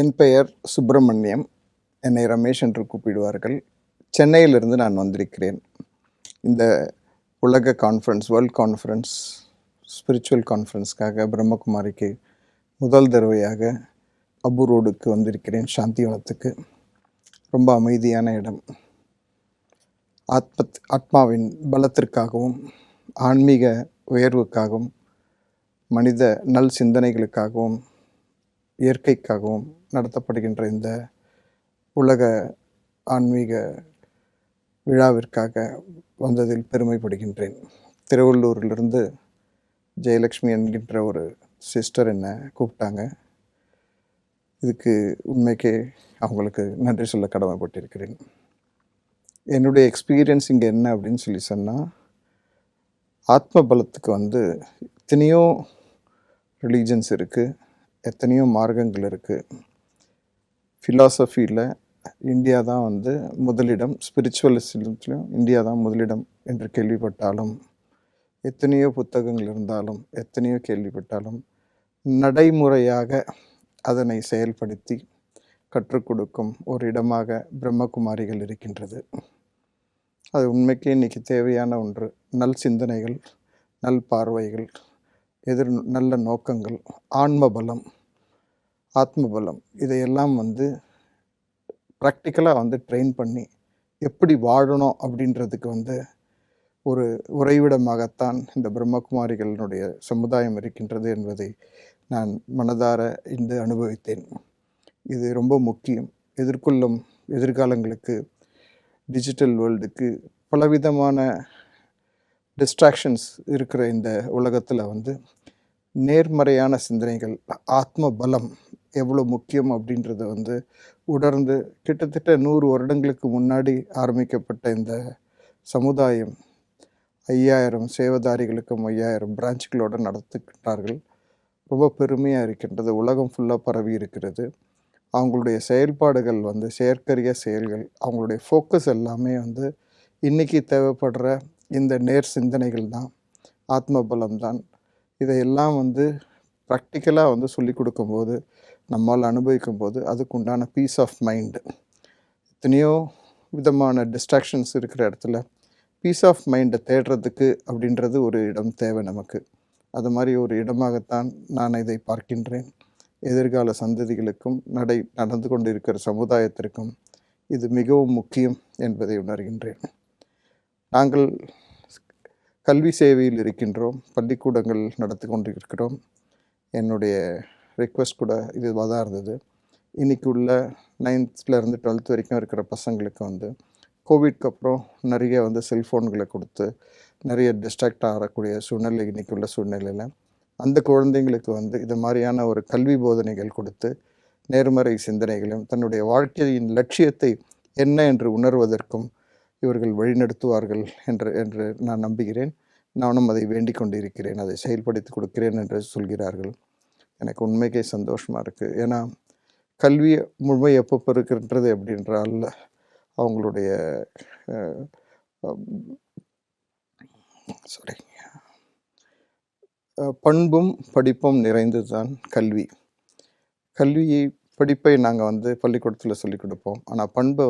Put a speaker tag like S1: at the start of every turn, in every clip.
S1: என் பெயர் சுப்பிரமணியம். என்னை ரமேஷ் என்று கூப்பிடுவார்கள். சென்னையிலிருந்து நான் வந்திருக்கிறேன். இந்த உலக கான்ஃபரன்ஸ், வேர்ல்ட் கான்ஃபரன்ஸ், ஸ்பிரிச்சுவல் கான்ஃபரன்ஸ்க்காக பிரம்மகுமாரிக்கு முதல் தடவையாக அபு ரோடுக்கு வந்திருக்கிறேன், சாந்திவனத்துக்கு. ரொம்ப அமைதியான இடம். ஆத்மாவின் பலத்திற்காகவும், ஆன்மீக உயர்வுக்காகவும், மனித நல் சிந்தனைகளுக்காகவும், இயற்கைக்காகவும் நடத்தப்படுகின்ற இந்த உலக ஆன்மீக விழாவிற்காக வந்ததில் பெருமைப்படுகின்றேன். திருவள்ளூரிலிருந்து ஜெயலக்ஷ்மி என்கின்ற ஒரு சிஸ்டர் என்னை கூப்பிட்டாங்க. இதுக்கு உண்மைக்கே அவங்களுக்கு நன்றி சொல்ல கடமைப்பட்டிருக்கிறேன். என்னுடைய எக்ஸ்பீரியன்ஸ் இங்கே என்ன அப்படின்னு சொன்னால், ஆத்ம பலத்துக்கு எத்தனையோ ரிலீஜன்ஸ் இருக்குது, எத்தனையோ மார்க்கங்கள் இருக்குது. ஃபிலாசபியில் இந்தியா தான் முதலிடம், ஸ்பிரிச்சுவலிசத்துலையும் இந்தியா தான் முதலிடம் என்று கேள்விப்பட்டாலும், எத்தனையோ புத்தகங்கள் இருந்தாலும், எத்தனையோ கேள்விப்பட்டாலும், நடைமுறையாக அதனை செயல்படுத்தி கற்றுக் கொடுக்கும் ஒரு இடமாக பிரம்மகுமாரிகள் இருக்கின்றது. அது உண்மைக்கே இன்றைக்கி தேவையான ஒன்று. நல் சிந்தனைகள், நல் பார்வைகள், நல்ல நோக்கங்கள், ஆன்ம பலம், ஆத்ம பலம், இதையெல்லாம் ப்ராக்டிக்கலாக ட்ரெயின் பண்ணி எப்படி வாழணும் அப்படின்றதுக்கு ஒரு உறைவிடமாகத்தான் இந்த பிரம்மகுமாரிகளினுடைய சமுதாயம் இருக்கின்றது என்பதை நான் மனதார அனுபவித்தேன். இது ரொம்ப முக்கியம். எதிர்கொள்ளும் எதிர்காலங்களுக்கு, டிஜிட்டல் வேர்ல்டுக்கு பலவிதமான டிஸ்ட்ராக்ஷன்ஸ் இருக்கிற இந்த உலகத்தில் நேர்மறையான சிந்தனைகள், ஆத்ம பலம் எவ்வளோ முக்கியம் அப்படின்றத உணர்ந்து கிட்டத்தட்ட 100 வருடங்களுக்கு முன்னாடி ஆரம்பிக்கப்பட்ட இந்த சமுதாயம் 5000 சேவதாரிகளுக்கும் 5000 பிரான்ச்சுகளோடு நடத்துகின்றார்கள். ரொம்ப பெருமையாக இருக்கின்றது. உலகம் ஃபுல்லாக பரவி இருக்கிறது. அவங்களுடைய செயல்பாடுகள் செயற்கரிய செயல்கள், அவங்களுடைய ஃபோக்கஸ் எல்லாமே இன்றைக்கி தேவைப்படுற இந்த நேர் சிந்தனைகள் தான், ஆத்ம பலம் தான். இதையெல்லாம் ப்ராக்டிக்கலாக சொல்லிக் கொடுக்கும்போது, நம்மால் அனுபவிக்கும் போது அதுக்குண்டான பீஸ் ஆஃப் மைண்டு, எத்தனையோ விதமான டிஸ்ட்ராக்ஷன்ஸ் இருக்கிற இடத்துல பீஸ் ஆஃப் மைண்டை தேடுறதுக்கு அப்படின்றது ஒரு இடம் தேவை நமக்கு. அது மாதிரி ஒரு இடமாகத்தான் நான் இதை பார்க்கின்றேன். எதிர்கால சந்ததிகளுக்கும் நடந்து கொண்டு இருக்கிற சமுதாயத்திற்கும் இது மிகவும் முக்கியம் என்பதை உணர்கின்றேன். நாங்கள் கல்வி சேவையில் இருக்கின்றோம், பள்ளிக்கூடங்கள் நடத்தி கொண்டு இருக்கிறோம். என்னுடைய ரிக்வெஸ்ட் கூட இதுவாக தான் இருந்தது. இன்றைக்கி உள்ள 9th-லேருந்து 12th வரைக்கும் இருக்கிற பசங்களுக்கு கோவிட்க்கு அப்புறம் நிறைய செல்ஃபோன்களை கொடுத்து நிறைய டிஸ்ட்ராக்ட் ஆகக்கூடிய சூழ்நிலை இன்றைக்கி உள்ள சூழ்நிலையில் அந்த குழந்தைங்களுக்கு இது மாதிரியான ஒரு கல்வி போதனைகள் கொடுத்து நேர்மறை சிந்தனைகளையும் தன்னுடைய வாழ்க்கையின் லட்சியத்தை என்ன என்று உணர்வதற்கும் இவர்கள் வழிநடத்துவார்கள் என்று நான் நம்புகிறேன். நானும் அதை வேண்டிக் கொண்டிருக்கிறேன். அதை செயல்படுத்தி கொடுக்கிறேன் என்று சொல்கிறார்கள். எனக்கு உண்மைக்கே சந்தோஷமாக இருக்குது. ஏன்னா கல்வியை முழுமை எப்போ பெறுகின்றது அப்படின்றால் அவங்களுடைய பண்பும் படிப்பும் நிறைந்தது தான் கல்வி. படிப்பை நாங்கள் பள்ளிக்கூடத்தில் சொல்லிக் கொடுப்போம். ஆனால் பண்பை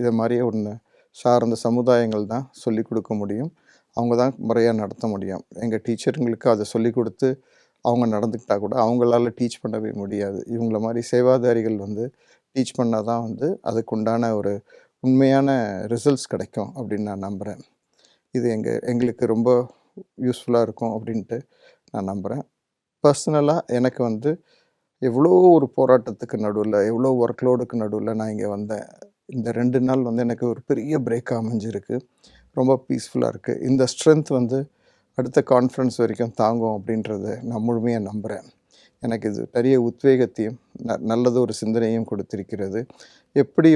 S1: இதை மாதிரியே ஒன்று சார்ந்த சமுதாயங்கள் தான் சொல்லிக் கொடுக்க முடியும். அவங்க தான் முறையாக நடத்த முடியும். எங்கள் டீச்சருங்களுக்கு அதை சொல்லிக் கொடுத்து அவங்க நடந்துக்கிட்டால் கூட அவங்களால டீச் பண்ணவே முடியாது. இவங்கள மாதிரி சேவாதாரிகள் டீச் பண்ணால் தான் அதுக்குண்டான ஒரு உண்மையான ரிசல்ட்ஸ் கிடைக்கும் அப்படின்னு நான் நம்புகிறேன். இது எங்களுக்கு ரொம்ப யூஸ்ஃபுல்லாக இருக்கும் அப்படின்ட்டு நான் நம்புகிறேன். பர்சனலாக எனக்கு எவ்வளோ ஒரு போராட்டத்துக்கு நடுவில், எவ்வளோ ஒர்க்லோடுக்கு நடுவில் நான் இங்கே வந்தேன். இந்த 2 நாள் எனக்கு ஒரு பெரிய பிரேக்காக அமைஞ்சிருக்கு. ரொம்ப பீஸ்ஃபுல்லாக இருக்குது. இந்த ஸ்ட்ரென்த் அடுத்த கான்ஃபரன்ஸ் வரைக்கும் தாங்கும் அப்படின்றத நான் முழுமையாக நம்புகிறேன். எனக்கு இது நிறைய உத்வேகத்தையும் நல்லது ஒரு சிந்தனையும் கொடுத்திருக்கிறது. எப்படி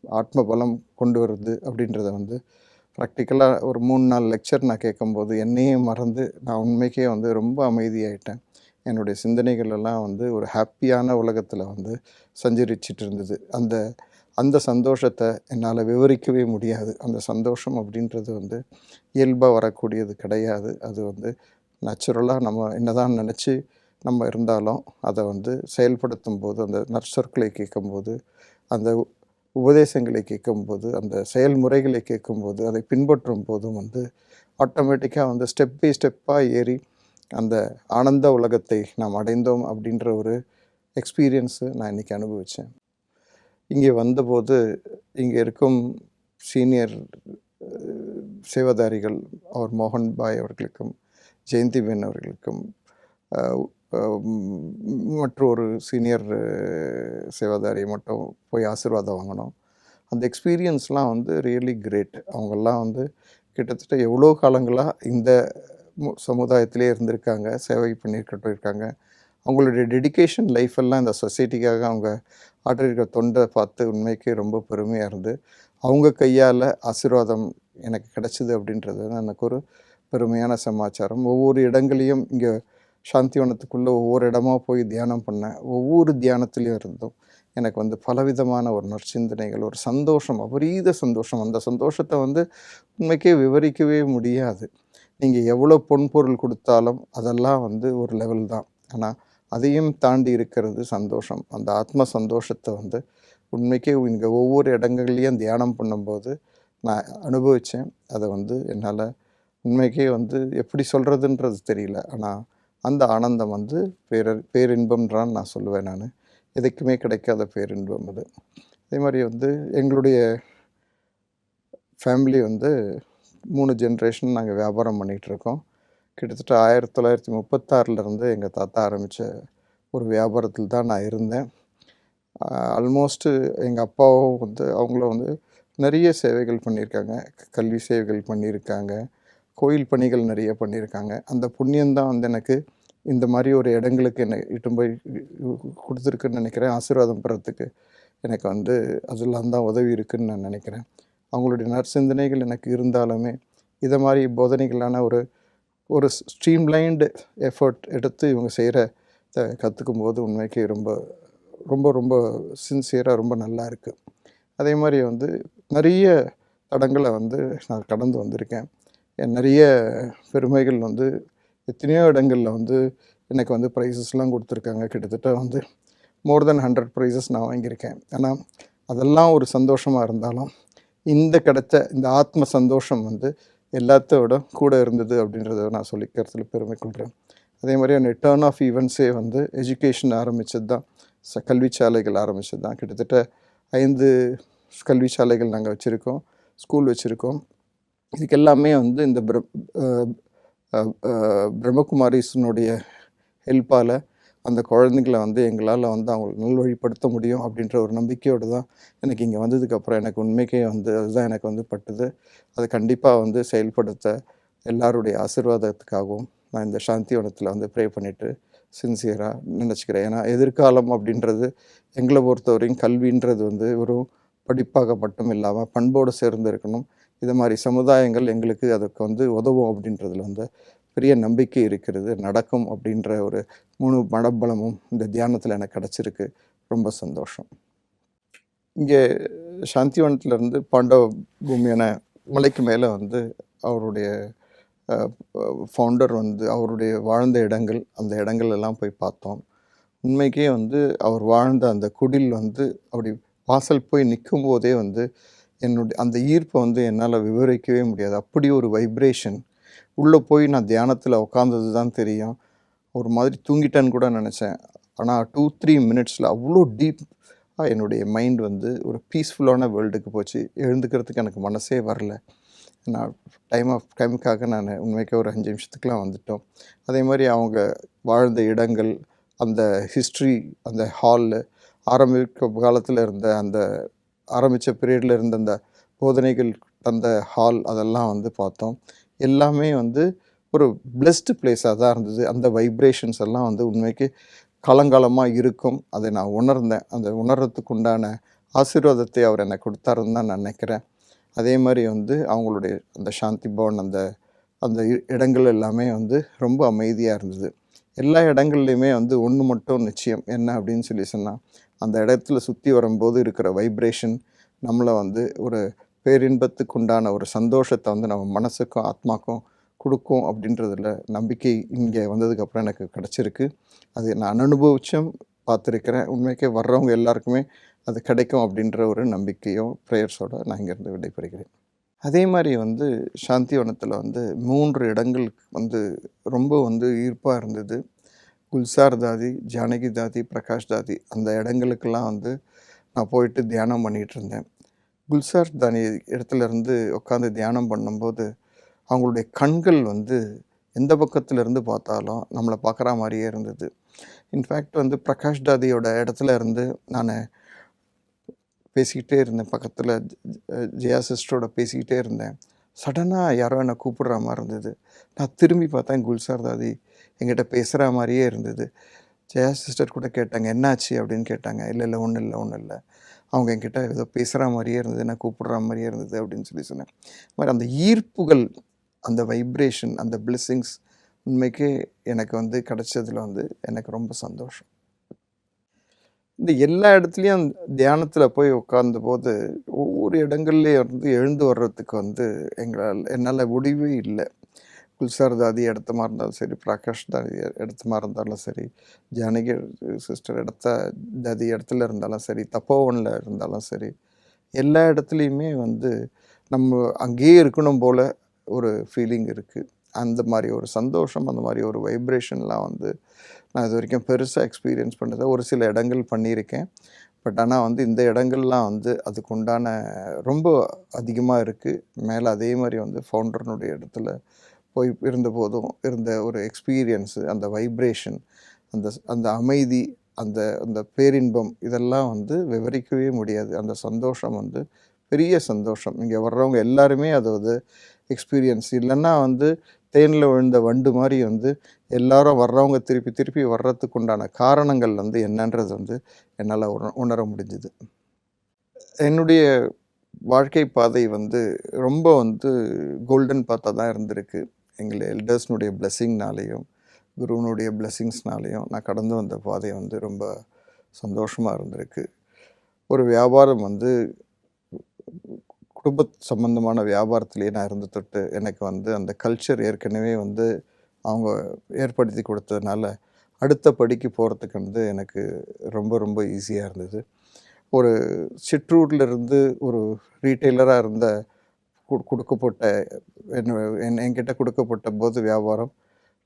S1: ஆத்ம பலம் கொண்டு வருது அப்படின்றத ப்ராக்டிக்கலாக ஒரு 3 நாள் லெக்சர் நான் கேட்கும்போது என்னையே மறந்து நான் உண்மைக்கே ரொம்ப அமைதியாயிட்டேன். என்னுடைய சிந்தனைகள் எல்லாம் ஒரு ஹாப்பியான உலகத்தில் சஞ்சரிச்சிட்டு இருந்தது. அந்த சந்தோஷத்தை என்னால் விவரிக்கவே முடியாது. அந்த சந்தோஷம் அப்படின்றது இயல்பாக வரக்கூடியது கிடையாது. அது நேச்சுரலாக நம்ம என்ன தான் நினச்சி நம்ம இருந்தாலும் அதை வந்து செயல்படுத்தும் போது, அந்த நற்சொற்களை கேட்கும்போது, அந்த உபதேசங்களை கேட்கும்போது, அந்த செயல்முறைகளை கேட்கும்போது, அதை பின்பற்றும் போதும் வந்து ஆட்டோமேட்டிக்காக வந்து ஸ்டெப் பை ஸ்டெப்பாக ஏறி அந்த ஆனந்த உலகத்தை நாம் அடைந்தோம் அப்படின்ற ஒரு எக்ஸ்பீரியன்ஸு நான் இன்றைக்கி அனுபவித்தேன். இங்கே வந்தபோது இங்கே இருக்கும் சீனியர் சேவாதாரிகள் அவர் மோகன் பாய் அவர்களுக்கும் ஜெயந்திபென் அவர்களுக்கும் மற்றொரு சீனியர் சேவாதாரியை மட்டும் போய் ஆசீர்வாதம் வாங்கினோம். அந்த எக்ஸ்பீரியன்ஸ்லாம் வந்து ரியலி கிரேட். அவங்கெல்லாம் வந்து கிட்டத்தட்ட எவ்வளோ காலங்களாக இந்த சமுதாயத்திலே இருந்திருக்காங்க, சேவை பண்ணியிருக்கட்டும் இருக்காங்க. அவங்களுடைய டெடிகேஷன் லைஃப்பெல்லாம் இந்த சொசைட்டிக்காக அவங்க ஆற்றிருக்கிற தொண்டை பார்த்து உண்மைக்கு ரொம்ப பெருமையாக இருந்து, அவங்க கையால் ஆசீர்வாதம் எனக்கு கிடச்சிது அப்படின்றது தான் எனக்கு ஒரு பெருமையான சமாச்சாரம். ஒவ்வொரு இடங்களையும் இங்கே சாந்திவனத்துக்குள்ளே ஒவ்வொரு இடமா போய் தியானம் பண்ணேன். ஒவ்வொரு தியானத்துலேயும் இருந்தும் எனக்கு வந்து பலவிதமான ஒரு நற்சிந்தனைகள், ஒரு சந்தோஷம், அபரீத சந்தோஷம். அந்த சந்தோஷத்தை வந்து உண்மைக்கே விவரிக்கவே முடியாது. நீங்கள் எவ்வளோ பொன்பொருள் கொடுத்தாலும் அதெல்லாம் வந்து ஒரு லெவல் தான். ஆனால் அதையும் தாண்டி இருக்கிறது சந்தோஷம். அந்த ஆத்ம சந்தோஷத்தை வந்து உண்மைக்கே இங்கே ஒவ்வொரு இடங்கள்லையும் தியானம் பண்ணும்போது நான் அனுபவித்தேன். அதை வந்து என்னால் உண்மைக்கே வந்து எப்படி சொல்கிறதுன்றது தெரியல. ஆனால் அந்த ஆனந்தம் வந்து பேரின்பம்ன்றான்னு நான் சொல்லுவேன் நான். எதுக்குமே கிடைக்காத பேரின்பம் அது. அதே மாதிரி வந்து எங்களுடைய ஃபேமிலி வந்து 3 ஜென்ரேஷன் நாங்கள் வியாபாரம் பண்ணிகிட்ருக்கோம். கிட்டத்தட்ட 1936லேருந்து எங்கள் தாத்தா ஆரம்பித்த ஒரு வியாபாரத்தில் தான் நான் இருந்தேன். ஆல்மோஸ்ட்டு எங்கள் அப்பாவும் வந்து அவங்களும் வந்து நிறைய சேவைகள் பண்ணியிருக்காங்க. கல்வி சேவைகள் பண்ணியிருக்காங்க. கோயில் பணிகள் நிறைய பண்ணியிருக்காங்க. அந்த புண்ணியந்தான் வந்து எனக்கு இந்த மாதிரி ஒரு இடங்களுக்கு என்னை இட்டுன்னு போய் கொடுத்துருக்குன்னு நினைக்கிறேன். ஆசீர்வாதம் பெறத்துக்கு எனக்கு வந்து அதெல்லாம் தான் உதவி இருக்குதுன்னு நான் நினைக்கிறேன். அவங்களுடைய நற்சிந்தனைகள் எனக்கு இருந்தாலுமே இதை மாதிரி போதனைகளான ஒரு ஸ்ட்ரீம்லைன்டு எஃபர்ட் எடுத்து இவங்க செய்கிற கற்றுக்கும் போது உண்மைக்கு ரொம்ப ரொம்ப ரொம்ப சின்சியராக ரொம்ப நல்லா இருக்குது. அதே மாதிரி வந்து நிறைய தடங்களை வந்து நான் கடந்து வந்திருக்கேன். நிறைய பெருமைகள் வந்து எத்தனையோ இடங்களில் வந்து எனக்கு வந்து ப்ரைஸஸ்லாம் கொடுத்துருக்காங்க. கிட்டத்தட்ட வந்து மோர் தென் 100 ப்ரைஸஸ் நான் வாங்கியிருக்கேன். ஆனால் அதெல்லாம் ஒரு சந்தோஷமாக இருந்தாலும் கிடைச்ச இந்த ஆத்ம சந்தோஷம் வந்து எல்லாத்தோட கூட இருந்தது அப்படின்றத நான் சொல்லிக்கிறதுல பெருமை கொள்கிறேன். அதே மாதிரி அந்த டர்ன் ஆஃப் ஈவெண்ட்ஸே வந்து எஜுகேஷன் ஆரம்பித்தது தான், கல்வி சாலைகள் ஆரம்பித்தது தான். கிட்டத்தட்ட 5 கல்வி சாலைகள் நாங்கள் வச்சுருக்கோம், ஸ்கூல் வச்சுருக்கோம். இதுக்கு எல்லாமே வந்து இந்த பிரம்மகுமாரிஸினுடைய ஹெல்ப்பால் அந்த குழந்தைங்களை வந்து எங்களால் வந்து அவங்களை நல்வழிப்படுத்த முடியும் அப்படின்ற ஒரு நம்பிக்கையோடு தான் எனக்கு இங்கே வந்ததுக்கப்புறம் எனக்கு உண்மைக்கே வந்து அதுதான் எனக்கு வந்து பட்டுது. அதை கண்டிப்பாக வந்து செயல்படுத்த எல்லாருடைய ஆசீர்வாதத்துக்காகவும் நான் இந்த சாந்திவனத்தில் வந்து ப்ரே பண்ணிவிட்டு சின்சியராக நினச்சிக்கிறேன். ஏன்னா எதிர்காலம் அப்படின்றது எங்களை பொறுத்தவரையும் கல்வின்றது வந்து ஒரு படிப்பாக மட்டும் இல்லாமல் பண்போடு சேர்ந்து இருக்கணும். இது மாதிரி சமுதாயங்கள் எங்களுக்கு அதுக்கு வந்து உதவும் அப்படின்றதுல வந்து பெரிய நம்பிக்கை இருக்கிறது. நடக்கும் அப்படின்ற ஒரு முழு மனபலமும் இந்த தியானத்தில் எனக்கு கிடச்சிருக்கு. ரொம்ப சந்தோஷம். இங்கே சாந்திவனத்திலேருந்து பாண்டவ பூமியான மலைக்கு மேலே வந்து அவருடைய ஃபவுண்டர் வந்து அவருடைய வாழ்ந்த இடங்கள், அந்த இடங்கள் எல்லாம் போய் பார்த்தோம். உண்மைக்கே வந்து அவர் வாழ்ந்த அந்த குடில் வந்து அப்படி வாசல் போய் நிற்கும் போதே வந்து அந்த ஈர்ப்பை வந்து என்னால் விவரிக்கவே முடியாது. அப்படி ஒரு வைப்ரேஷன். உள்ளே போய் நான் தியானத்தில் உட்காந்தது தான் தெரியும். ஒரு மாதிரி தூங்கிட்டேன்னு கூட நினச்சேன். ஆனால் 2-3 மினிட்ஸில் அவ்வளோ டீப்பாக என்னுடைய மைண்ட் வந்து ஒரு பீஸ்ஃபுல்லான வேர்ல்டுக்கு போச்சு. எழுந்துக்கிறதுக்கு எனக்கு மனசே வரல. நான் டைமுக்காக நான் உண்மைக்கு ஒரு 5 நிமிஷத்துக்குலாம் வந்துட்டோம். அதே மாதிரி அவங்க வாழ்ந்த இடங்கள், அந்த ஹிஸ்ட்ரி, அந்த ஹாலு, ஆரம்பிக்க காலத்தில் இருந்த அந்த ஆரம்பித்த பீரியடில் இருந்த அந்த போதனைகள் தந்த ஹால், அதெல்லாம் வந்து பார்த்தோம். எல்லாமே வந்து ஒரு பிளெஸ்டு பிளேஸாக தான் இருந்தது. அந்த வைப்ரேஷன்ஸ் எல்லாம் வந்து உண்மைக்கு காலங்காலமாக இருக்கும். அதை நான் உணர்ந்தேன். அந்த உணர்றதுக்கு உண்டான ஆசீர்வாதத்தை அவர் எனக்கு கொடுத்தாருன்னு தான் நான் நினைக்கிறேன். அதே மாதிரி வந்து அவங்களுடைய அந்த சாந்தி பவன், அந்த இடங்கள் எல்லாமே வந்து ரொம்ப அமைதியாக இருந்தது. எல்லா இடங்கள்லையுமே வந்து ஒன்று மட்டும் நிச்சயம் என்ன அப்படின்னு சொன்னால், அந்த இடத்துல சுற்றி வரும்போது இருக்கிற வைப்ரேஷன் நம்மளை வந்து ஒரு பேரின்பத்துக்கு உண்டான ஒரு சந்தோஷத்தை வந்து நம்ம மனசுக்கும் ஆத்மாக்கும் கொடுக்கும் அப்படின்றதில் நம்பிக்கை இங்கே வந்ததுக்கப்புறம் எனக்கு கிடச்சிருக்கு. அது நான் அனுபவிச்சும் பார்த்துருக்கிறேன். உண்மைக்கே வர்றவங்க எல்லாருக்குமே அது கிடைக்கும் அப்படின்ற ஒரு நம்பிக்கையும் ப்ரேயர்ஸோடு நான் இங்கேருந்து விடைபெறுகிறேன். அதே மாதிரி வந்து சாந்திவனத்தில் வந்து 3 இடங்கள் வந்து ரொம்ப வந்து ஈர்ப்பாக இருந்தது. குல்சார் தாதி, ஜானகி தாதி, பிரகாஷ் தாதி அந்த இடங்களுக்கெல்லாம் வந்து நான் போயிட்டு தியானம் பண்ணிகிட்டு இருந்தேன். குல்சார் தானி இடத்துலேருந்து உட்காந்து தியானம் பண்ணும்போது அவங்களுடைய கண்கள் வந்து எந்த பக்கத்துலேருந்து பார்த்தாலும் நம்மளை பார்க்குற மாதிரியே இருந்தது. இன்ஃபேக்ட் வந்து பிரகாஷ் தாதியோட இடத்துல இருந்து நான் பேசிக்கிட்டே இருந்தேன். பக்கத்தில் ஜெயா சிஸ்டரோட பேசிக்கிட்டே இருந்தேன். சடனாக யாரோ என்னை கூப்பிடுற மாதிரி இருந்தது. நான் திரும்பி பார்த்தேன், குல்சார் தாதி என்கிட்ட பேசுகிற மாதிரியே இருந்தது. ஜெயா சிஸ்டர் கூட கேட்டாங்க, என்னாச்சு அப்படின்னு கேட்டாங்க. இல்லை ஒன்றும் இல்லை. அவங்க என்கிட்ட ஏதோ பேசுகிற மாதிரியே இருந்தது, என்ன கூப்பிடுற மாதிரியே இருந்தது அப்படின்னு சொன்னேன். மாதிரி அந்த ஈர்ப்புகள், அந்த வைப்ரேஷன், அந்த பிளெஸ்ஸிங்ஸ் உண்மைக்கே எனக்கு வந்து கிடைச்சதில் வந்து எனக்கு ரொம்ப சந்தோஷம். இந்த எல்லா இடத்துலையும் தியானத்தில் போய் உட்கார்ந்தபோது ஒவ்வொரு இடங்கள்லேயும் வந்து எழுந்து வர்றதுக்கு வந்து என்னால் முடிவே இல்லை. குல்சார் தாதி இடத்த மாதிரி இருந்தாலும் சரி, பிரகாஷ் தாதி இடத்த மாதிரி இருந்தாலும் சரி, ஜானகி சிஸ்டர் தாதி இடத்துல இருந்தாலும் சரி, தப்போவனில் இருந்தாலும் சரி, எல்லா இடத்துலையுமே வந்து நம்ம அங்கேயே இருக்கணும் போல் ஒரு ஃபீலிங் இருக்குது. அந்த மாதிரி ஒரு சந்தோஷம், அந்த மாதிரி ஒரு வைப்ரேஷன்லாம் வந்து நான் இது வரைக்கும் பெருசாக எக்ஸ்பீரியன்ஸ் பண்ணதை ஒரு சில இடங்கள் பண்ணியிருக்கேன். பட் ஆனால் வந்து இந்த இடங்கள்லாம் வந்து அதுக்கு உண்டான ரொம்ப அதிகமாக இருக்குது. மேலே அதே மாதிரி வந்து ஃபவுண்டர்னுடைய இடத்துல போய் இருந்தபோதும் இருந்த ஒரு எக்ஸ்பீரியன்ஸு, அந்த வைப்ரேஷன், அந்த அமைதி, அந்த அந்த பேரின்பம் இதெல்லாம் வந்து விவரிக்கவே முடியாது. அந்த சந்தோஷம் வந்து பெரிய சந்தோஷம். இங்கே வர்றவங்க எல்லாருமே அதை வந்து எக்ஸ்பீரியன்ஸ் இல்லைன்னா வந்து தேனில் விழுந்த வண்டு மாதிரி வந்து எல்லாரும் வர்றவங்க திருப்பி வர்றதுக்கு உண்டான காரணங்கள் வந்து என்னன்றது வந்து என்னால் உணர முடிஞ்சுது. என்னுடைய வாழ்க்கை பாதை வந்து ரொம்ப வந்து கோல்டன் பாத்தாக தான் இருந்திருக்கு. எங்கள் எல்டர்ஸ்னுடைய பிளெஸ்ஸிங்னாலேயும் குருவனுடைய பிளெஸ்ஸிங்ஸ்னாலேயும் நான் கடந்து வந்த பாதை வந்து ரொம்ப சந்தோஷமாக இருந்திருக்கு. ஒரு வியாபாரம் வந்து குடும்ப சம்பந்தமான வியாபாரத்திலே நான் இருந்து தொட்டு எனக்கு வந்து அந்த கல்ச்சர் ஏற்கனவே வந்து அவங்க ஏற்படுத்தி கொடுத்ததுனால அடுத்த படிக்கு போகிறதுக்கு வந்து எனக்கு ரொம்ப ஈஸியாக இருந்தது. ஒரு சிற்றூர்லேருந்து ஒரு ரீட்டெய்லராக இருந்த கொடுக்கப்பட்ட என்கிட்ட கொடுக்கப்பட்ட போது வியாபாரம்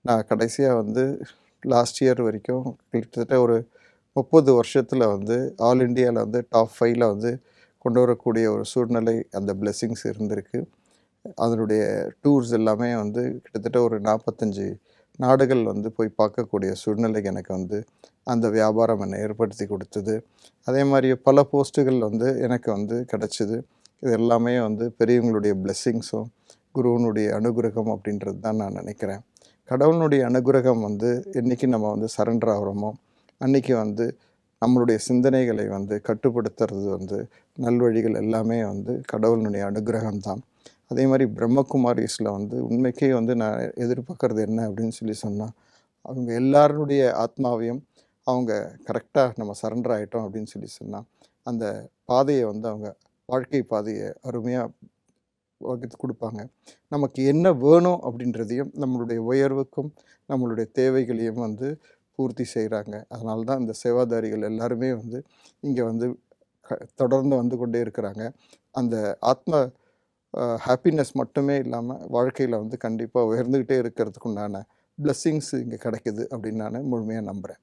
S1: நான் கடைசியாக வந்து லாஸ்ட் இயர் வரைக்கும் கிட்டத்தட்ட ஒரு 30 வருஷத்தில் வந்து ஆல் இண்டியாவில் வந்து டாப் 5ல் வந்து கொண்டு வரக்கூடிய ஒரு சூழ்நிலை, அந்த பிளெஸ்ஸிங்ஸ் இருந்திருக்கு. அதனுடைய டூர்ஸ் எல்லாமே வந்து கிட்டத்தட்ட ஒரு 45 நாடுகள் வந்து போய் பார்க்கக்கூடிய சூழ்நிலை எனக்கு வந்து அந்த வியாபாரம் என்னை ஏற்படுத்தி கொடுத்தது. அதே மாதிரி பல போஸ்ட்டுகள் வந்து எனக்கு வந்து கிடச்சிது. இது எல்லாமே வந்து பெரியவங்களுடைய பிளெஸ்ஸிங்ஸும் குருவனுடைய அனுகிரகம் அப்படின்றது தான் நான் நினைக்கிறேன். கடவுளுடைய அனுகிரகம் வந்து என்றைக்கு நம்ம வந்து சரண்டர் ஆகிறோமோ அன்றைக்கி வந்து நம்மளுடைய சிந்தனைகளை வந்து கட்டுப்படுத்துறது வந்து நல்வழிகள் எல்லாமே வந்து கடவுளுடைய அனுகிரகம் தான். அதே மாதிரி பிரம்மகுமாரிஸில் வந்து உண்மைக்கே வந்து நான் எதிர்பார்க்குறது என்ன அப்படின்னு சொன்னால், அவங்க எல்லாருடைய ஆத்மாவையும் அவங்க கரெக்டாக நம்ம சரண்டர் ஆகிட்டோம் அப்படின்னு சொன்னால் அந்த பாதையை வந்து அவங்க வாழ்க்கை பாதையை அருமையாக வகுத்து கொடுப்பாங்க. நமக்கு என்ன வேணும் அப்படின்றதையும் நம்மளுடைய உயர்வுக்கும் நம்மளுடைய தேவைகளையும் வந்து பூர்த்தி செய்கிறாங்க. அதனால தான் இந்த சேவாதாரிகள் எல்லாருமே வந்து இங்கே வந்து தொடர்ந்து வந்து கொண்டே இருக்கிறாங்க. அந்த ஆத்ம ஹாப்பினஸ் மட்டுமே இல்லாமல் வாழ்க்கையில் வந்து கண்டிப்பாக உயர்ந்துக்கிட்டே இருக்கிறதுக்கு உண்டான பிளெஸ்ஸிங்ஸ் இங்கே கிடைக்குது அப்படின்னு நான் முழுமையாக நம்புகிறேன்.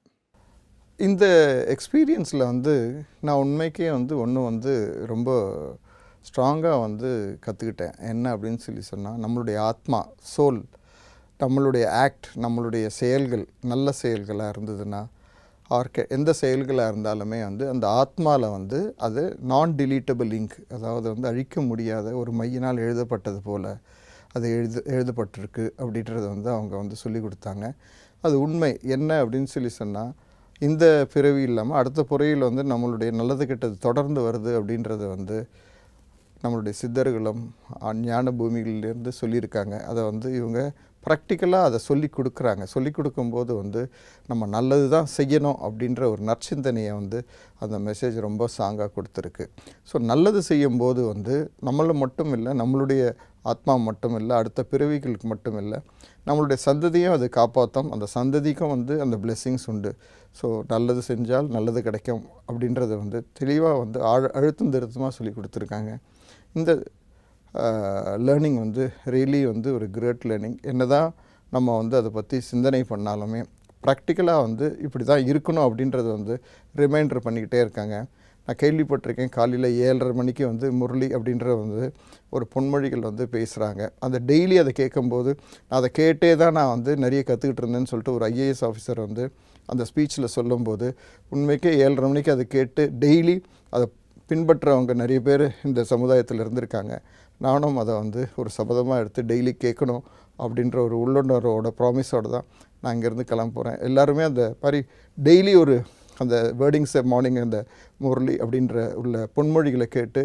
S1: இந்த எக்ஸ்பீரியன்ஸில் வந்து நான் உண்மைக்கே வந்து ஒன்று வந்து ரொம்ப ஸ்ட்ராங்காக வந்து கற்றுக்கிட்டேன். என்ன அப்படின்னு சொன்னால், நம்மளுடைய ஆத்மா, சோல், நம்மளுடைய ஆக்ட், நம்மளுடைய செயல்கள் நல்ல செயல்களாக இருந்ததுன்னா எந்த செயல்களாக இருந்தாலுமே வந்து அந்த ஆத்மாவில் வந்து அது நான் டிலீட்டபிள் இங்க், அதாவது வந்து அழிக்க முடியாத ஒரு மையினால் எழுதப்பட்டது போல் அது எழுதப்பட்டிருக்கு அப்படின்றத வந்து அவங்க வந்து சொல்லி கொடுத்தாங்க. அது உண்மை. என்ன அப்படின்னு சொன்னால், இந்த பிறவி இல்லாமல் அடுத்த பிறவியில் வந்து நம்மளுடைய நல்லது கெட்டது தொடர்ந்து வருது அப்படின்றத வந்து நம்மளுடைய சித்தர்களும் ஞான பூமிகளிலேருந்து சொல்லியிருக்காங்க. அதை வந்து இவங்க ப்ராக்டிக்கலாக அதை சொல்லி கொடுக்குறாங்க. சொல்லி கொடுக்கும்போது வந்து நம்ம நல்லது தான் செய்யணும் அப்படின்ற ஒரு நற்சிந்தனையை வந்து அந்த மெசேஜ் ரொம்ப ஸ்ட்ராங்காக கொடுத்துருக்கு. ஸோ நல்லது செய்யும்போது வந்து நம்மளை மட்டும் இல்லை, நம்மளுடைய ஆத்மா மட்டும் இல்லை, அடுத்த பிறவிகளுக்கு மட்டும் இல்லை, நம்மளுடைய சந்ததியும் அது காப்பாற்றும். அந்த சந்ததிக்கும் வந்து அந்த பிளெஸ்ஸிங்ஸ் உண்டு. ஸோ நல்லது செஞ்சால் நல்லது கிடைக்கும் அப்படின்றத வந்து தெளிவாக வந்து அழுத்தம் திருத்தமாக சொல்லி கொடுத்துருக்காங்க. இந்த லேர்னிங் வந்து ரியலி வந்து ஒரு கிரேட் லேர்னிங். என்ன தான் நம்ம வந்து அதை பற்றி சிந்தனை பண்ணாலுமே ப்ராக்டிக்கலாக வந்து இப்படி தான் இருக்கணும் அப்படின்றத வந்து ரிமைண்டர் பண்ணிக்கிட்டே இருக்காங்க. நான் கேள்விப்பட்டிருக்கேன், காலையில் 7:30 மணிக்கு வந்து முரளி அப்படின்ற வந்து ஒரு பொன்மொழிகள் வந்து பேசுகிறாங்க. அந்த டெய்லி அதை கேட்கும்போது நான் அதை கேட்டே தான் நான் வந்து நிறைய கற்றுக்கிட்டு இருந்தேன்னு சொல்லிட்டு ஒரு ஐஏஎஸ் ஆஃபீஸர் வந்து அந்த ஸ்பீச்சில் சொல்லும்போது, உண்மைக்கே 7:30 மணிக்கு அதை கேட்டு டெய்லி அதை பின்பற்றவங்க நிறைய பேர் இந்த சமுதாயத்தில் இருந்திருக்காங்க. நானும் அதை வந்து ஒரு சபதமாக எடுத்து டெய்லி கேட்கணும் அப்படின்ற ஒரு உள்ளுணர்வோட ப்ராமிஸோடு தான் நான் இங்கேருந்து கிளம்ப போகிறேன். எல்லாருமே அந்த மாதிரி டெய்லி ஒரு அந்த வேர்டிங்ஸை மார்னிங் அந்த முரளி அப்படின்ற உள்ள பொன்மொழிகளை கேட்டு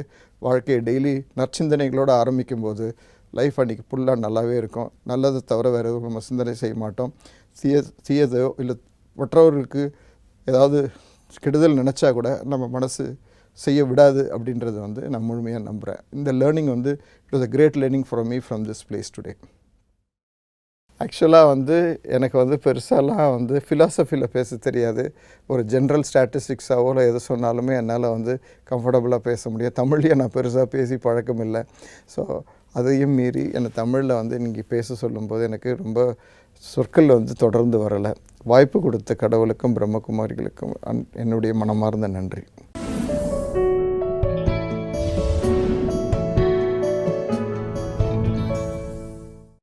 S1: வாழ்க்கையை டெய்லி நற்சிந்தனைகளோடு ஆரம்பிக்கும்போது லைஃப் அன்றைக்கி ஃபுல்லாக நல்லாவே இருக்கும். நல்லதை தவிர வேறு எதுவும் நம்ம சிந்தனை செய்ய மாட்டோம். தீயதோ இல்லை மற்றவர்களுக்கு ஏதாவது கெடுதல் நினச்சா கூட நம்ம மனசு செய்ய விடாது அப்படின்றது வந்து நான் முழுமையாக நம்புகிறேன். இந்த லேர்னிங் வந்து it was a great learning for me from this place today. ஆக்சுவலாக வந்து எனக்கு வந்து பெருசாலாம் வந்து ஃபிலாசபியில் பேச தெரியாது. ஒரு ஜென்ரல் ஸ்டாட்டிஸ்டிக்ஸாவோ இல்லை எது சொன்னாலுமே என்னால் வந்து கம்ஃபர்டபுளாக பேச முடியும். தமிழ்லேயே நான் பெருசாக பேசி பழக்கம் இல்லை. ஸோ அதையும் மீறி என்னை தமிழில் வந்து நீங்கள் பேச சொல்லும்போது எனக்கு ரொம்ப சொற்கள் வந்து தொடர்ந்து வரலை. வாய்ப்பு கொடுத்த கடவுளுக்கும் பிரம்மகுமாரிகளுக்கும் என்னுடைய மனமார்ந்த நன்றி.